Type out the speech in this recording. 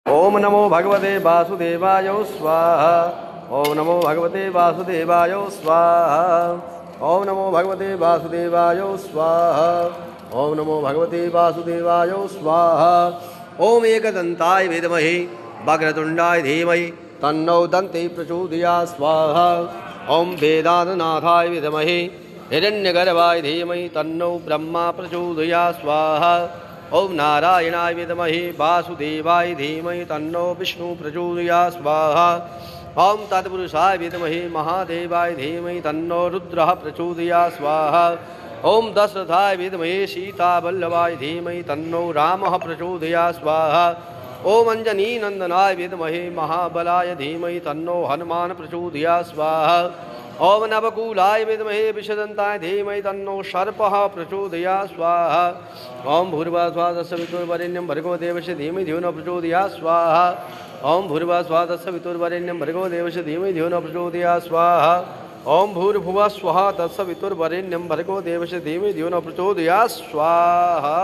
ओम नमो भगवते वासुदेवाय स्वाहा। ओम नमो भगवते वासुदेवाय स्वाहा। ओम नमो भगवते वासुदेवाय स्वाहा। ओम नमो भगवते वासुदेवाय स्वाहा। ओम एकदंताय विद्महे वक्रतुंडाय धीमहि तन्नो दन्ति प्रचोदयात् स्वाहा। ओम वेदान्तनाथाय विद्महे हिरण्यगर्भाय धीमहि तन्नो ब्रह्मा प्रचोदयात् स्वाहा। ओम नारायणाय विद्महे वासुदेवाय धीमहि तन्नो विष्णु प्रचोदयात् स्वाहा। ओम तत्पुरुषाय विद्महे महादेवाय धीमहि तन्नो रुद्रः प्रचोदयात् स्वाहा। ओम दशरथाय विद्महे सीतावल्लभाय धीमहि तन्नो रामः प्रचोदयात् स्वाहा। ओम अंजनीनंदनाय विद्महे महाबलाय धीमहि तन्नो हनुमान प्रचोदयात् स्वाहा। ओम नवकूलाय विद्महे विषदन्ताय धीमहि तन्नो सर्पः प्रचोदयात् स्वाहा। ओम भूर्भुवः तस्य वितुर्वरेण्यं भर्गो देवस्य धीमहि धियो न प्रचोदयात् स्वाहा। ओम भूर्भुवः तस्य वितुर्वरेण्यं भर्गो देवस्य धीमहि धियो न प्रचोदयात् स्वाहा। ओम भूर्भुवः स्वः तस्य वितुर्वरेण्यं भर्गो देवस्य धीमहि धियो न प्रचोदयात् स्वाहा।